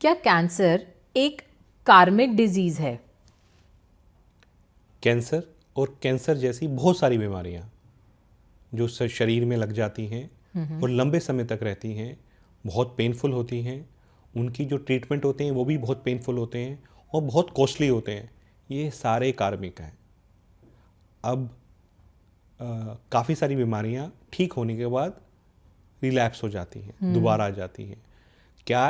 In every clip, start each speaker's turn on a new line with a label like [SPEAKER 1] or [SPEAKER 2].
[SPEAKER 1] क्या कैंसर एक कार्मिक डिजीज है?
[SPEAKER 2] कैंसर और कैंसर जैसी बहुत सारी बीमारियां जो शरीर में लग जाती हैं और लंबे समय तक रहती हैं, बहुत पेनफुल होती हैं, उनकी जो ट्रीटमेंट होते हैं वो भी बहुत पेनफुल होते हैं और बहुत कॉस्टली होते हैं, ये सारे कार्मिक हैं। अब काफ़ी सारी बीमारियां ठीक होने के बाद रिलैप्स हो जाती हैं, दोबारा आ जाती हैं। क्या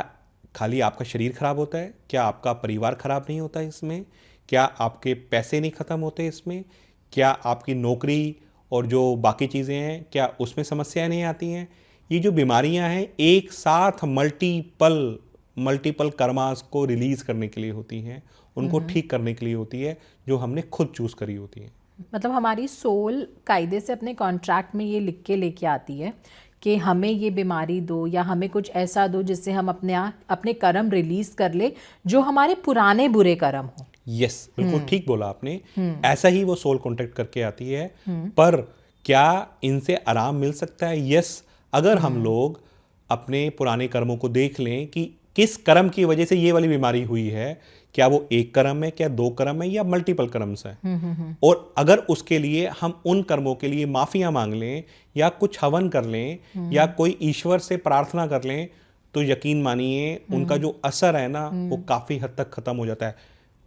[SPEAKER 2] खाली आपका शरीर खराब होता है? क्या आपका परिवार खराब नहीं होता इसमें? क्या आपके पैसे नहीं ख़त्म होते इसमें? क्या आपकी नौकरी और जो बाकी चीज़ें हैं क्या उसमें समस्याएं नहीं आती हैं? ये जो बीमारियां हैं एक साथ मल्टीपल कर्मास को रिलीज़ करने के लिए होती हैं, उनको ठीक करने के लिए होती है, जो हमने खुद चूज़ करी होती हैं।
[SPEAKER 1] मतलब हमारी सोल कायदे से अपने कॉन्ट्रैक्ट में ये लिख के लेके आती है कि हमें ये बीमारी दो या हमें कुछ ऐसा दो जिससे हम अपने कर्म रिलीज कर ले, जो हमारे पुराने बुरे कर्म हो।
[SPEAKER 2] यस, बिल्कुल ठीक बोला आपने। ऐसा ही वो सोल कांटेक्ट करके आती है। पर क्या इनसे आराम मिल सकता है? यस, अगर हम लोग अपने पुराने कर्मों को देख लें कि किस कर्म की वजह से ये वाली बीमारी हुई है, क्या वो एक कर्म है, क्या दो कर्म है, या मल्टीपल कर्म्स है, और अगर उसके लिए हम उन कर्मों के लिए माफिया मांग लें या कुछ हवन कर लें या कोई ईश्वर से प्रार्थना कर लें, तो यकीन मानिए उनका जो असर है ना वो काफी हद तक खत्म हो जाता है।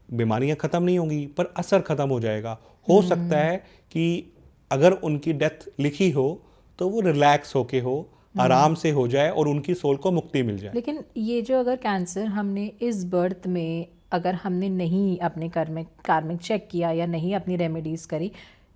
[SPEAKER 2] बीमारियां खत्म नहीं होंगी पर असर खत्म हो जाएगा। हो सकता है कि अगर उनकी डेथ लिखी हो तो वो रिलैक्स होके हो, आराम से हो जाए और उनकी सोल को मुक्ति मिल जाए।
[SPEAKER 1] लेकिन ये जो अगर कैंसर हमने इस बर्थ में अगर हमने नहीं अपने कार्मिक चेक किया या नहीं अपनी रेमेडीज करी,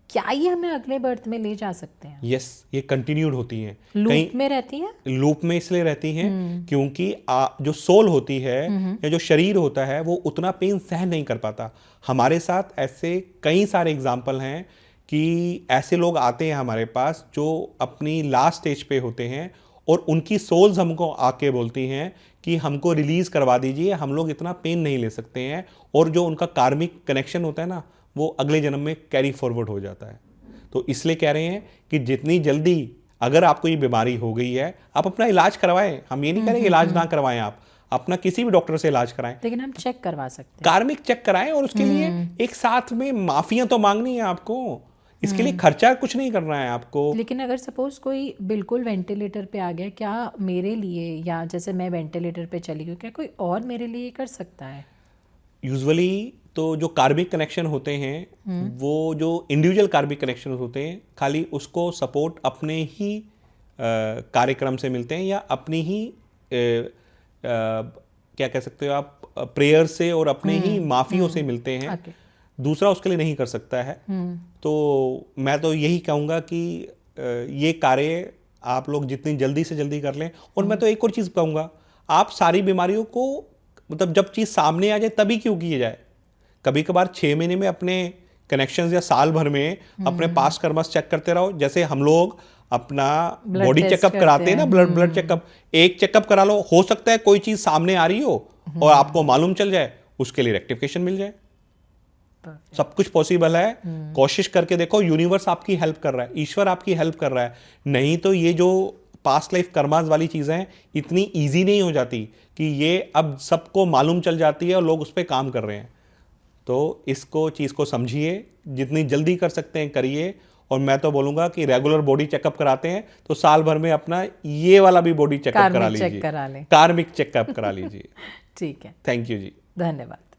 [SPEAKER 1] क्या ये हमें अगले बर्थ में ले जा सकते हैं?
[SPEAKER 2] यस, ये कंटिन्यूड होती हैं,
[SPEAKER 1] लूप में रहती है।
[SPEAKER 2] लूप में इसलिए रहती हैं क्योंकि जो सोल होती है या जो शरीर होता है वो उतना पेन सहन नहीं कर पाता। हमारे साथ ऐसे कई सारे एग्जाम्पल हैं कि ऐसे लोग आते हैं हमारे पास जो अपनी लास्ट स्टेज पे होते हैं और उनकी सोल्स हमको आके बोलती हैं कि हमको रिलीज करवा दीजिए, हम लोग इतना पेन नहीं ले सकते हैं, और जो उनका कार्मिक कनेक्शन होता है ना वो अगले जन्म में कैरी फॉरवर्ड हो जाता है। तो इसलिए कह रहे हैं कि जितनी जल्दी अगर आपको ये बीमारी हो गई है आप अपना इलाज करवाएं। हम ये नहीं कह रहे कि इलाज ना करवाएं, आप अपना किसी भी डॉक्टर से इलाज कराएं,
[SPEAKER 1] लेकिन हम चेक करवा सकते हैं,
[SPEAKER 2] कार्मिक चेक कराएं, और उसके लिए एक साथ में माफिया तो मांगनी है आपको, इसके लिए खर्चा कुछ नहीं करना है आपको।
[SPEAKER 1] लेकिन अगर सपोज कोई बिल्कुल वेंटिलेटर पे आ गया, क्या मेरे लिए, या जैसे मैं वेंटिलेटर पे चली गई, क्या कोई और मेरे लिए कर सकता है?
[SPEAKER 2] यूजुअली तो जो कार्मिक कनेक्शन होते हैं वो जो इंडिविजुअल कार्मिक कनेक्शन होते हैं खाली उसको सपोर्ट अपने ही कार्यक्रम से मिलते हैं या अपनी ही क्या कह सकते हो आप, प्रेयर से और अपने ही माफियों से मिलते हैं। दूसरा उसके लिए नहीं कर सकता है। तो मैं तो यही कहूँगा कि ये कार्य आप लोग जितनी जल्दी से जल्दी कर लें। और मैं तो एक और चीज़ कहूँगा, आप सारी बीमारियों को मतलब जब चीज़ सामने आ जाए तभी क्यों किए जाए। कभी कभार 6 महीने में अपने कनेक्शंस या साल भर में अपने पास्ट कर्मस चेक करते रहो। जैसे हम लोग अपना बॉडी चेकअप कराते हैं ना, ब्लड चेकअप, एक चेकअप करा लो, हो सकता है कोई चीज़ सामने आ रही हो और आपको मालूम चल जाए, उसके लिए रेक्टिफिकेशन मिल जाए। सब कुछ पॉसिबल है। कोशिश करके देखो, यूनिवर्स आपकी हेल्प कर रहा है, ईश्वर आपकी हेल्प कर रहा है। नहीं तो ये जो पास्ट लाइफ कर्मास वाली चीज़ें इतनी इजी नहीं हो जाती कि ये अब सबको मालूम चल जाती है और लोग उस पर काम कर रहे हैं। तो इसको चीज़ को समझिए, जितनी जल्दी कर सकते हैं करिए। और मैं तो बोलूँगा कि रेगुलर बॉडी चेकअप कराते हैं तो साल भर में अपना ये वाला भी बॉडी चेकअप करा लीजिए, कार्मिक चेकअप करा लीजिए।
[SPEAKER 1] ठीक है,
[SPEAKER 2] थैंक यू जी,
[SPEAKER 1] धन्यवाद।